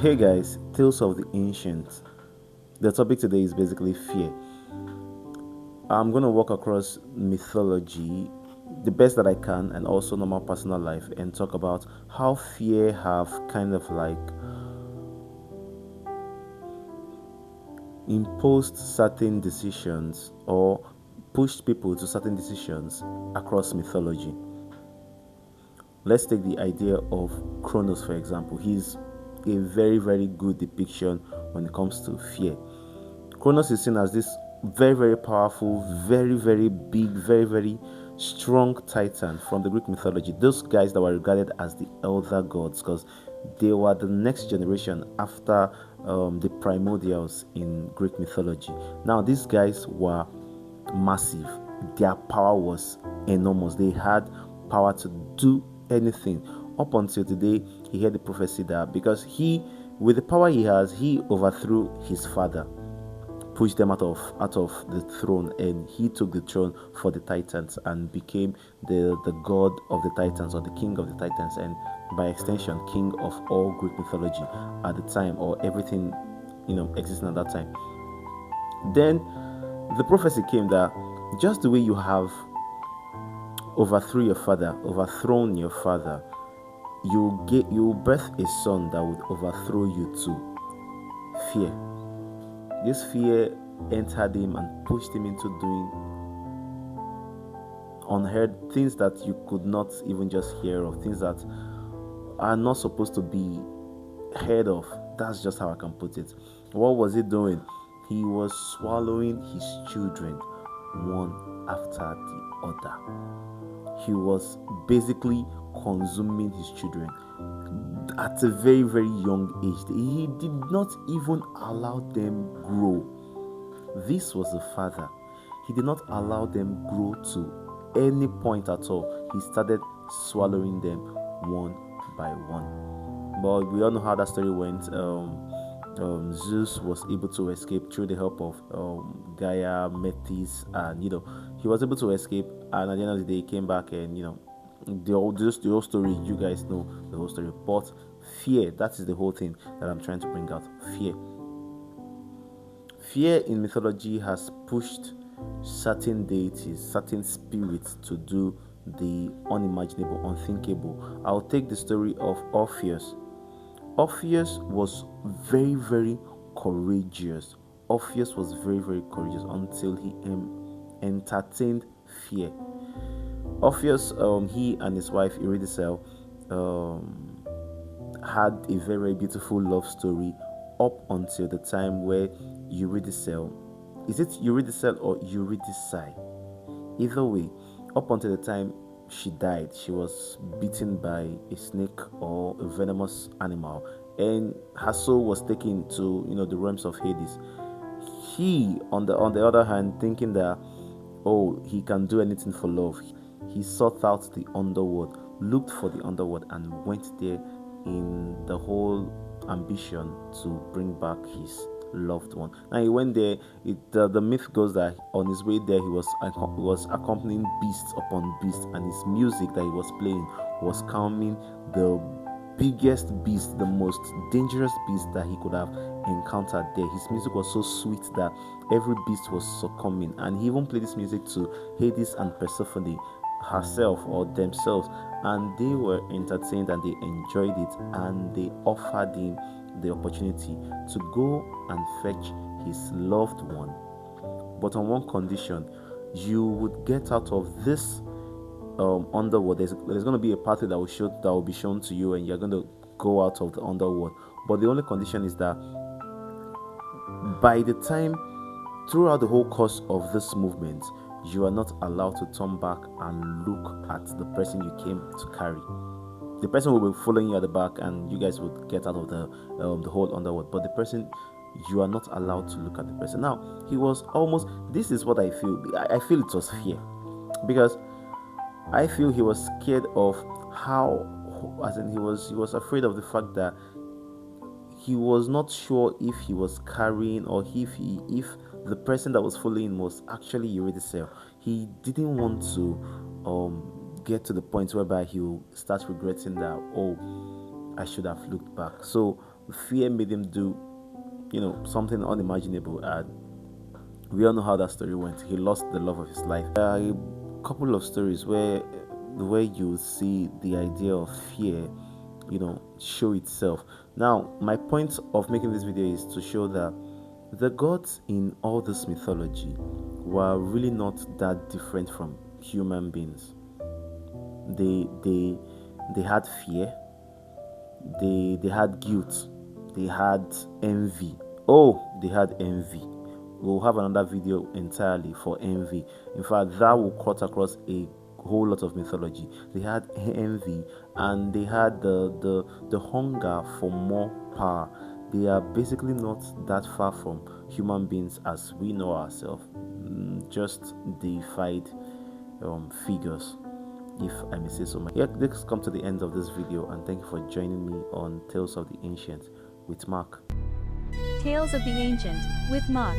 Hey guys, Tales of the Ancients. The topic today is basically fear. I'm going to walk across mythology the best that I can and also normal personal life and talk about how fear have kind of like imposed certain decisions or pushed people to certain decisions across mythology. Let's take the idea of Kronos, for example. He's a very, very good depiction when it comes to fear. Kronos is seen as this very, very powerful, very, very big, very, very strong titan from the Greek mythology. Those guys that were regarded as the elder gods because they were the next generation after the primordials in Greek mythology. Now, these guys were massive. Their power was enormous. They had power to do anything. Up until today, he heard the prophecy that because with the power he has, he overthrew his father, pushed them out of the throne, and he took the throne for the Titans and became the god of the Titans or the king of the Titans, and by extension, king of all Greek mythology at the time, or everything existing at that time. Then the prophecy came that just the way you have overthrown your father, you birth a son that would overthrow you too. Fear. This fear entered him and pushed him into doing unheard things that you could not even just hear of, things that are not supposed to be heard of. That's just how I can put it. What was he doing? He was swallowing his children one after the other. He was basically consuming his children at a very, very young age. He did not even allow them grow. This was the father. He did not allow them grow to any point at all. He started swallowing them one by one. But we all know how that story went. Zeus was able to escape through the help of Gaia, Metis, and he was able to escape. And at the end of the day, he came back, and the whole story. You guys know the whole story. But fear, that is the whole thing that I'm trying to bring out. Fear in mythology has pushed certain deities, certain spirits to do the unimaginable, unthinkable. I'll take the story of Orpheus. Orpheus was very, very courageous. Orpheus was very, very courageous until he entertained fear. Orpheus, he and his wife Eurydice had a very, very beautiful love story up until the time where Eurydice, is it Eurydice or Eurydice? Either way, up until the time she died, she was bitten by a snake or a venomous animal, and her soul was taken to the realms of Hades. He, on the other hand, thinking that he can do anything for love, he sought out the underworld, looked for the underworld, and went there in the whole ambition to bring back his loved one. Now he went there. The myth goes that on his way there, he was accompanying beasts upon beasts, and his music that he was playing was calming the biggest beast, the most dangerous beast that he could have encountered there. His music was so sweet that every beast was succumbing, and he even played this music to Hades and Persephone herself or themselves, and they were entertained and they enjoyed it, and they offered him the opportunity to go and fetch his loved one, but on one condition: you would get out of this underworld. There's going to be a pathway that will be shown to you, and you're going to go out of the underworld. But the only condition is that by the time, throughout the whole course of this movement, you are not allowed to turn back and look at the person you came to carry. The person will be following you at the back, and you guys would get out of the whole underworld. But the person, you are not allowed to look at the person. Now, he was almost. This is what I feel. I feel it was fear, because I feel he was scared of how, as in he was afraid of the fact that he was not sure if he was carrying, or if the person that was following was actually Eurydice. He didn't want to get to the point whereby he will start regretting that, I should have looked back. So fear made him do, something unimaginable. And we all know how that story went. He lost the love of his life. There are a couple of stories where you see the idea of fear, show itself. Now, my point of making this video is to show that the gods in all this mythology were really not that different from human beings. They had fear, they had guilt, they had envy. Oh, they had envy. We'll have another video entirely for envy. In fact, that will cut across a whole lot of mythology. They had envy, and they had the hunger for more power. They are basically not that far from human beings as we know ourselves, just deified figures, if I may say so. Yeah, let's come to the end of this video, and thank you for joining me on Tales of the Ancient with Mark. Tales of the Ancient with Mark.